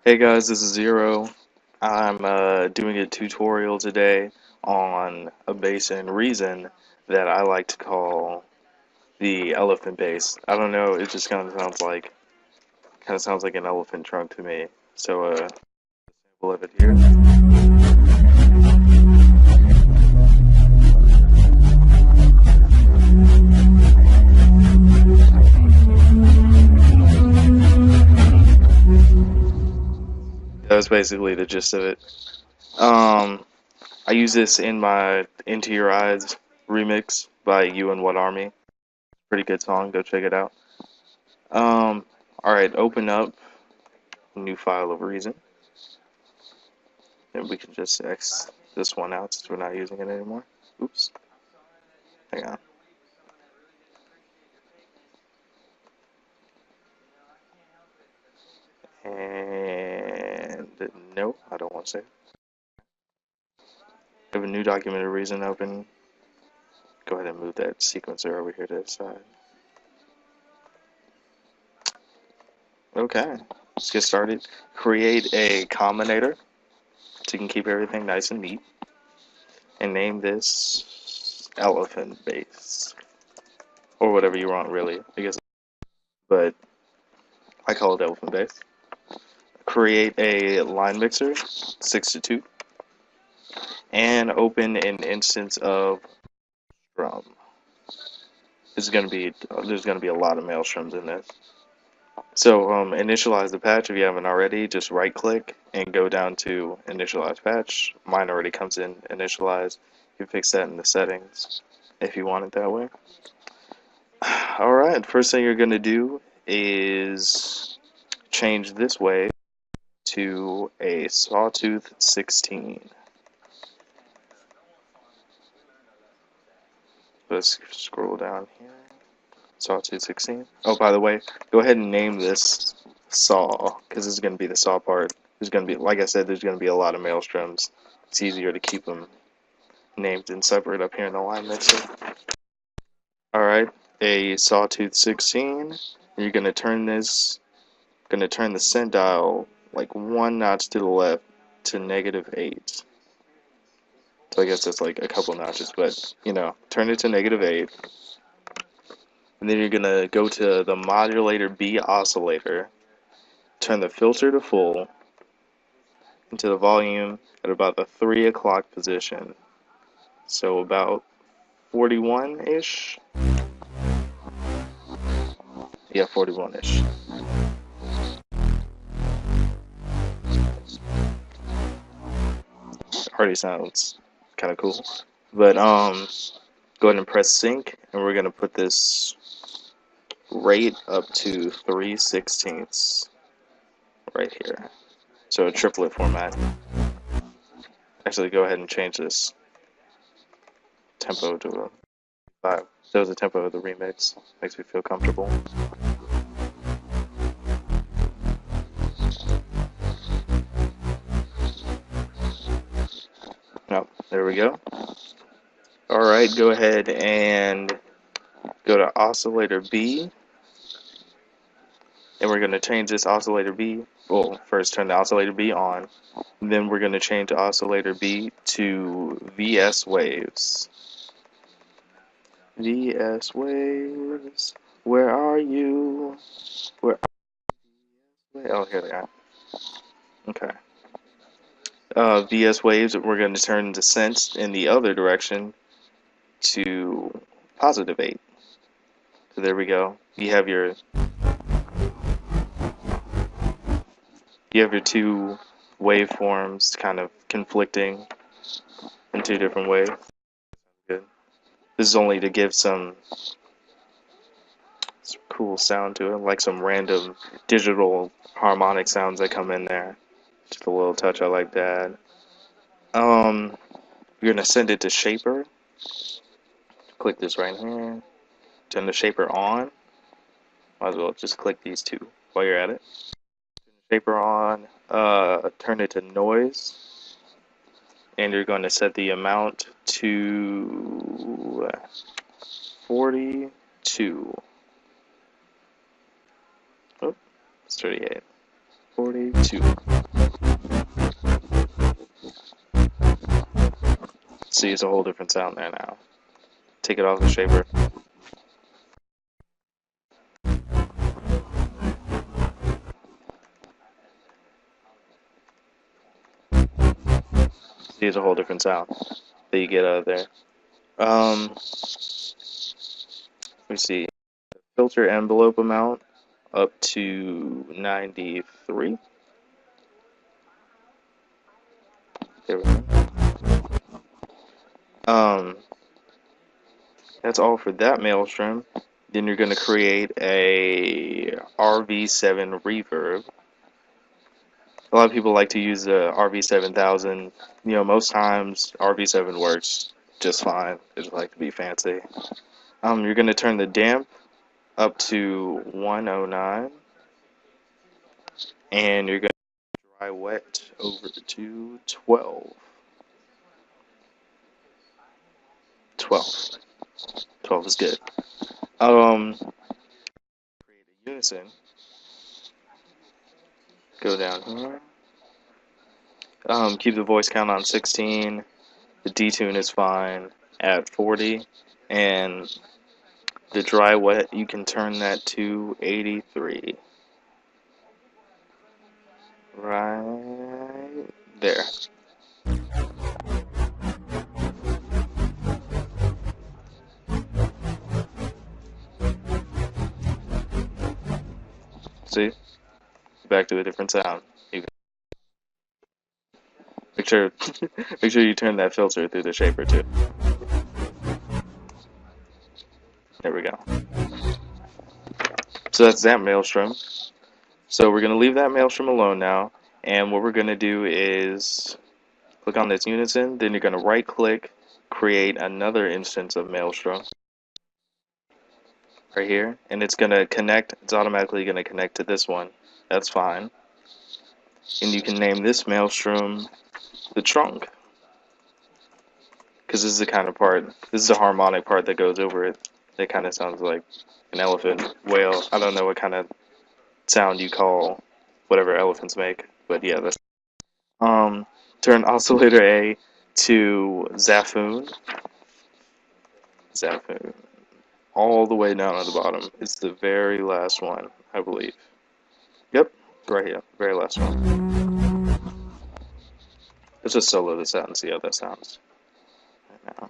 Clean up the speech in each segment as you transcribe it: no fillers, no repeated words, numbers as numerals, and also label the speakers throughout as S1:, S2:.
S1: Hey guys, this is Zero. I'm doing a tutorial today on a bass and reason that I like to call the elephant bass. I don't know, it just kind of sounds like an elephant trunk to me. So sample of it here. That was basically the gist of it. Um, I use this in my Into Your Eyes remix by You and What Army. Pretty good song. Go check it out. Um, all right, open up a new file of Reason. And we can just X this one out since we're not using it anymore. Oops. Hang on. And no, I don't want to save. I have a new document of reason open. Go ahead and move that sequencer over here to the side. Okay, let's get started. Create a combinator so you can keep everything nice and neat. And name this elephant bass. Or whatever you want, really, I guess. But I call it elephant bass. Create a line mixer, 6 to 2. And open an instance of drum. There's gonna be a lot of maelstroms in this. So initialize the patch if you haven't already. Just right click and go down to initialize patch. Mine already comes in initialized. You fix that in the settings if you want it that way. Alright, first thing you're gonna do is change this wave to a sawtooth 16. Let's scroll down here. Sawtooth 16. Oh, by the way, go ahead and name this saw, because this is going to be the saw part. There's going to be, like I said, there's going to be a lot of maelstroms. It's easier to keep them named and separate up here in the line mixer. Alright, a sawtooth 16. You're going to turn the cent dial like one notch to the left to -8. So I guess that's like a couple notches, but turn it to -8. And then you're going to go to the modulator B oscillator, turn the filter to full, into the volume at about the 3 o'clock position. So about 41-ish? Yeah, 41-ish. Already sounds kind of cool. But go ahead and press sync, and we're going to put this rate up to 3/16 right here. So a triplet format. Actually, go ahead and change this tempo to a 5. That was the tempo of the remix. Makes me feel comfortable. Oh, there we go. Alright, go ahead and go to oscillator B. And we're going to change this oscillator B. Well, first turn the oscillator B on. Then we're going to change oscillator B to VS waves. VS waves, where are you? Where are you? Oh, here they are. Okay. VS waves, we're going to turn the sense in the other direction to +8. So there we go. You have your two waveforms kind of conflicting in two different ways. Good. This is only to give some cool sound to it, like some random digital harmonic sounds that come in there. Just a little touch, I like that. You're gonna send it to Shaper. Click this right here. Turn the Shaper on. Might as well just click these two while you're at it. Shaper on. Turn it to noise, and you're going to set the amount to 42. Oh, it's 38. 42. See, it's a whole different sound there now. Take it off the shaper. See, it's a whole different sound that you get out of there. Let me see. Filter envelope amount up to 93. There we go. That's all for that maelstrom. Then you're going to create a RV7 reverb. A lot of people like to use the RV7000. Most times RV7 works just fine. They just like to be fancy. You're going to turn the damp up to 109, and you're going to dry wet over to 12. 12 is good. Create a unison. Go down here. Keep the voice count on 16. The detune is fine at 40, and the dry wet, you can turn that to 83. Right there. See? Back to a different sound. Make sure make sure you turn that filter through the shaper too. There we go. So that's that maelstrom. So we're gonna leave that maelstrom alone now, and what we're gonna do is click on this unison, then you're gonna right click, create another instance of maelstrom right here, and it's gonna connect, it's automatically gonna connect to this one. That's fine. And you can name this maelstrom the trunk, because this is the kind of part, this is the harmonic part that goes over it. That kind of sounds like an elephant, whale. I don't know what kind of sound you call whatever elephants make, but yeah, that's turn oscillator A to Zaphoon. Zaphoon. All the way down at the bottom. It's the very last one, I believe. Yep, right here, very last one. Let's just solo this out and see how that sounds. Right now.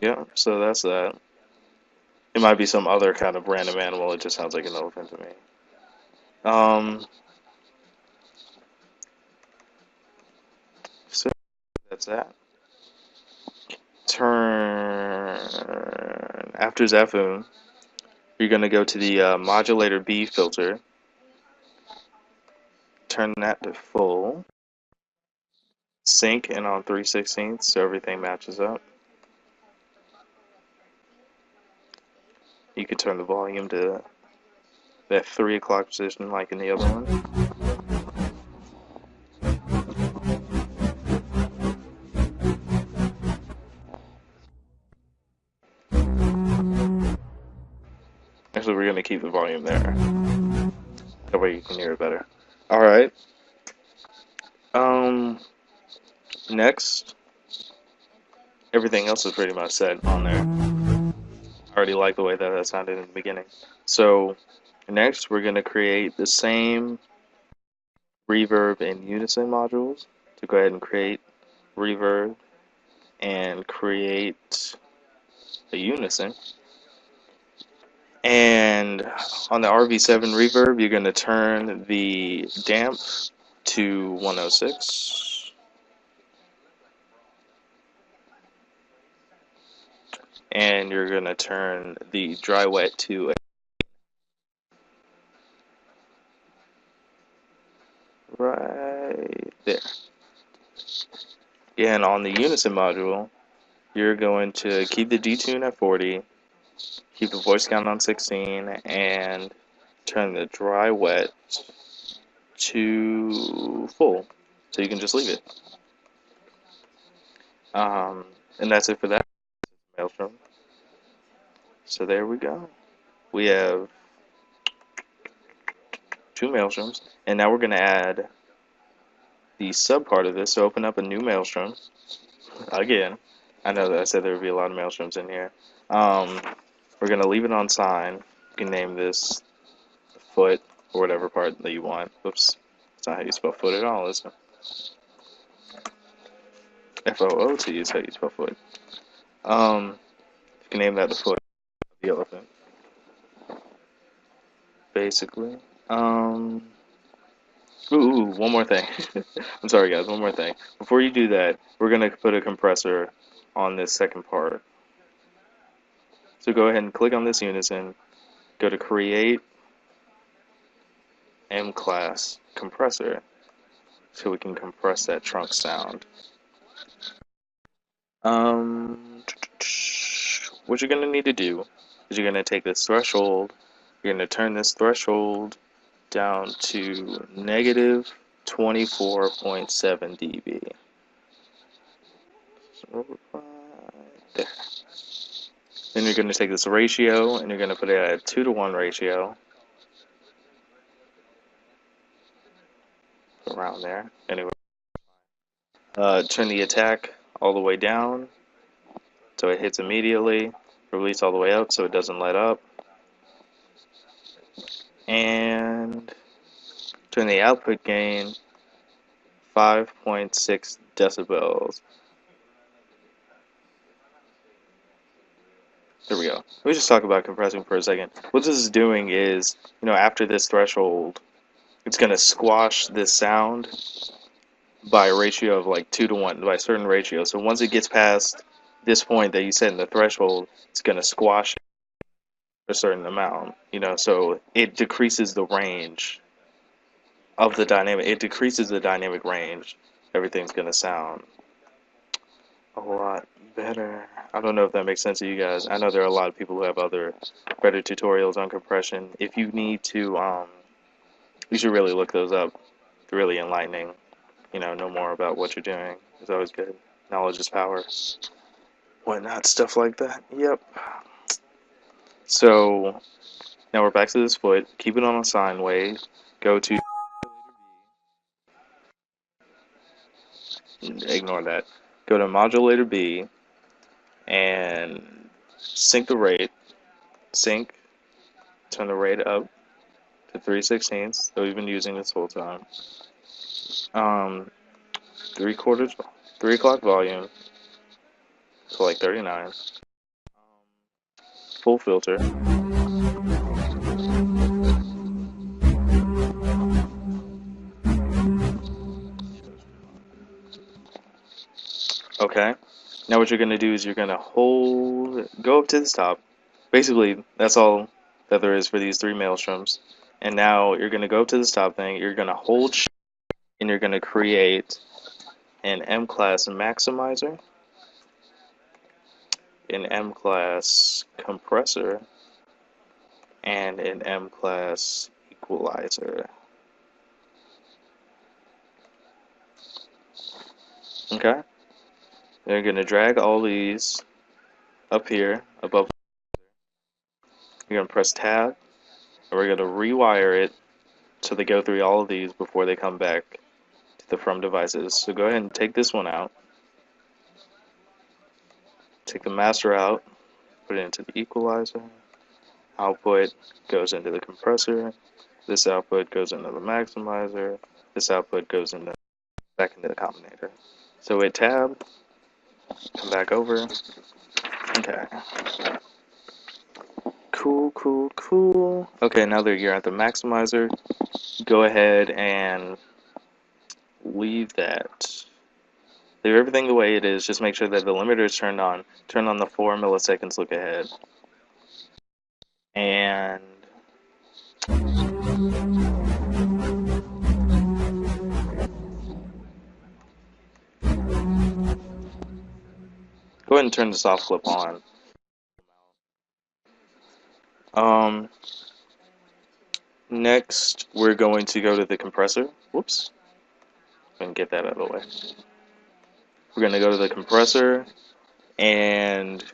S1: Yeah, so that's that. It might be some other kind of random animal. It just sounds like an elephant to me. So that's that. Turn after Zaphoon, you're gonna go to the modulator B filter. Turn that to full. Sync and on 3/16 so everything matches up. You can turn the volume to that 3 o'clock position like in the other one. Actually, we're going to keep the volume there. That way you can hear it better. Alright. Next. Everything else is pretty much set on there. I already like the way that sounded in the beginning. So, next we're going to create the same reverb and unison modules. So go ahead and create reverb and create a unison. And on the RV7 reverb, you're going to turn the damp to 106. And you're going to turn the dry wet to right there. And on the unison module, you're going to keep the detune at 40, keep the voice count on 16, and turn the dry wet to full. So you can just leave it. And that's it for that maelstrom. So there we go. We have two maelstroms, and now we're going to add the sub part of this. So open up a new maelstrom again. I know that I said there would be a lot of maelstroms in here. Um, we're going to leave it on sign. You can name this foot or whatever part that you want. Oops, that's not how you spell foot at all, is it? F-O-O-T is how you spell foot. You can name that the foot of the elephant, basically. One more thing. I'm sorry, guys. One more thing. Before you do that, we're gonna put a compressor on this second part. So go ahead and click on this unison. Go to Create M Class Compressor, so we can compress that trunk sound. What you're gonna need to do is you're gonna take this threshold. You're gonna turn this threshold down to negative 24.7 dB. There. Then you're going to take this ratio and you're going to put it at a 2-to-1 ratio. Around there. Anyway. Turn the attack all the way down so it hits immediately. Release all the way up so it doesn't let up. And turn the output gain 5.6 decibels. There we go. Let me just talk about compressing for a second. What this is doing is, after this threshold, it's going to squash this sound by a ratio of like 2-to-1, by a certain ratio. So once it gets past this point that you set in the threshold, it's going to squash a certain amount, so it decreases the range of the dynamic. It decreases the dynamic range. Everything's going to sound a lot better. I don't know if that makes sense to you guys. I know there are a lot of people who have other better tutorials on compression. If you need to, you should really look those up. It's really enlightening. Know more about what you're doing. It's always good. Knowledge is power. Whatnot, stuff like that. Yep. So, now we're back to this foot. Keep it on a sine wave. Go to... Ignore that. Go to modulator B and sync the rate. Sync. Turn the rate up to 3/16 that we've been using this whole time. 3 o'clock volume to like 39. Full filter. Okay. Now what you're going to do is you're going to go up to the top. Basically, that's all that there is for these 3 maelstroms. And now you're going to go up to the top thing. You're going to hold and you're going to create an M-class maximizer, an M-class compressor, and an M-class equalizer. Okay? You're going to drag all these up here above. You're going to press tab, and we're going to rewire it so they go through all of these before they come back to the from devices. So go ahead and take this one out. Take the master out, put it into the equalizer. Output goes into the compressor. This output goes into the maximizer. This output goes back into the combinator. So hit tab, come back over. Okay. Cool. Okay, now that you're at the maximizer, go ahead and leave that. Leave everything the way it is. Just make sure that the limiter is turned on. Turn on the 4 milliseconds look ahead. And go ahead and turn the soft clip on. Next, we're going to go to the compressor. Whoops. And get that out of the way. We're going to go to the compressor and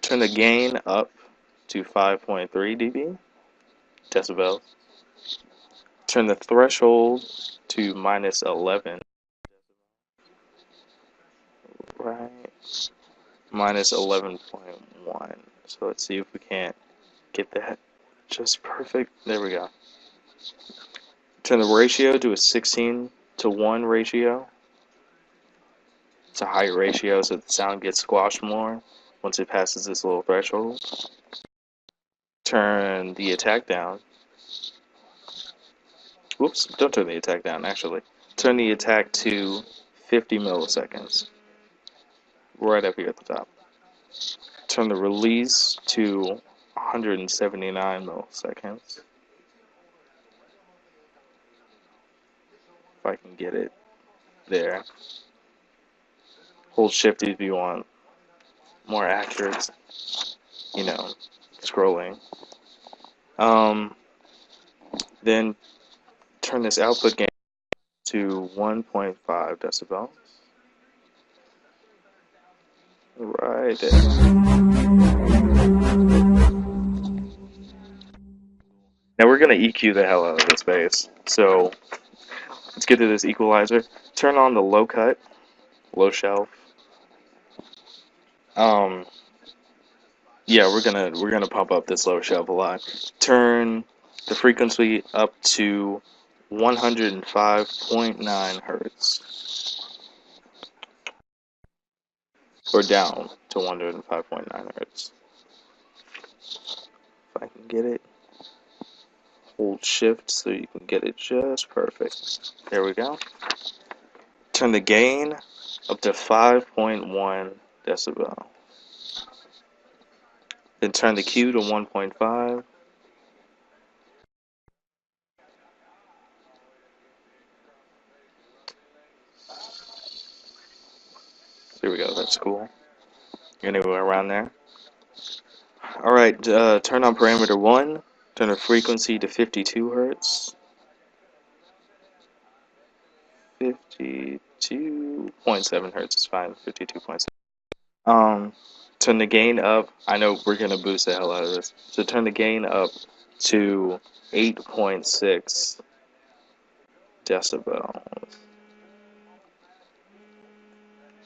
S1: turn the gain up to 5.3 dB, decibels. Turn the threshold to minus 11, right? Minus 11.1. So let's see if we can't get that just perfect. There we go. Turn the ratio to a 16:1 ratio. It's a higher ratio so the sound gets squashed more once it passes this little threshold. Turn the attack down. Whoops, don't turn the attack down, actually. Turn the attack to 50 milliseconds. Right up here at the top. Turn the release to 179 milliseconds. If I can get it there. Hold shift if you want more accurate, scrolling. Then turn this output gain to 1.5 decibels. Right there. Now we're going to EQ the hell out of this bass. So let's get to this equalizer. Turn on the low cut, low shelf. Yeah, we're gonna pump up this low shelf a lot. Turn the frequency up to 105.9 hertz, or down to 105.9 hertz. If I can get it, hold shift so you can get it just perfect. There we go. Turn the gain up to 5.1 decibel. Then turn the Q to 1.5. There we go, that's cool. Anywhere around there. Alright, turn on parameter 1. Turn the frequency to 52 hertz. 52.7 hertz is fine. 52.7. Turn the gain up. I know we're gonna boost the hell out of this. So turn the gain up to 8.6 decibels.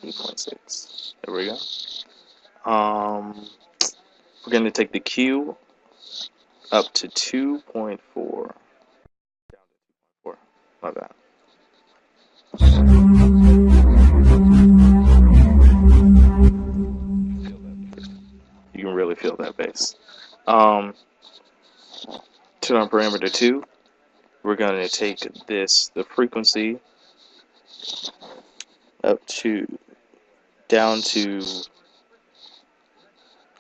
S1: 8.6. There we go. We're gonna take the Q up to 2.4. Down to 2.4. My bad. You can really feel that bass. Turn on parameter 2. We're going to take the frequency down to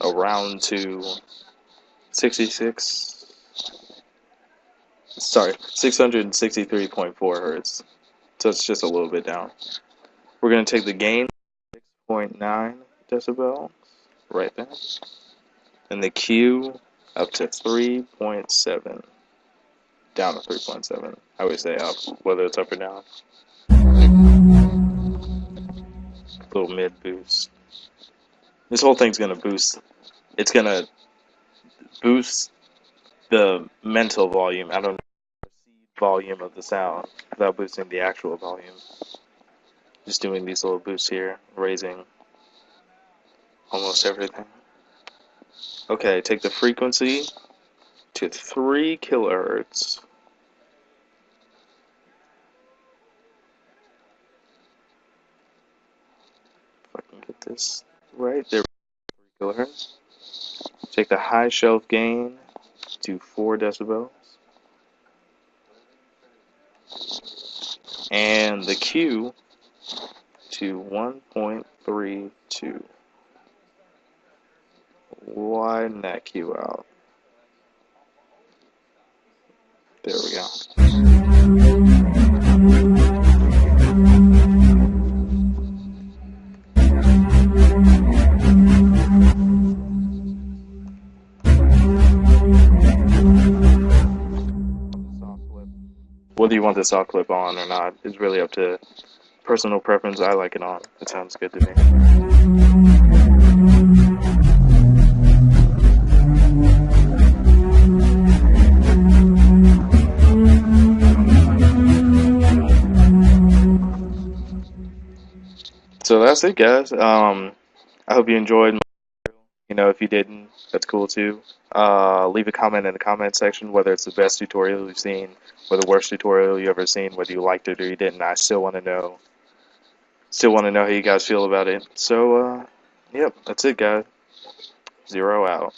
S1: around to 663.4 hertz. So it's just a little bit down. We're going to take the gain 6.9 decibel right there. And the Q up to 3.7. Down to 3.7. I would say up, whether it's up or down. Little mid boost. This whole thing's gonna boost. It's gonna boost the mental volume. I don't know, perceived volume of the sound without boosting the actual volume. Just doing these little boosts here, raising almost everything. Okay, take the frequency to 3 kilohertz. If I can get this right, there, 3 kilohertz. Take the high shelf gain to 4 decibels. And the Q to 1.32. Widen that Q out. There we go. Whether you want the soft clip on or not is really up to personal preference, I like it on. It sounds good to me. So that's it, guys. I hope you enjoyed. You know, if you didn't, that's cool too. Leave a comment in the comment section whether it's the best tutorial you've seen or the worst tutorial you ever seen, whether you liked it or you didn't. I still want to know. Still want to know how you guys feel about it. So, yep, that's it, guys. Zero out.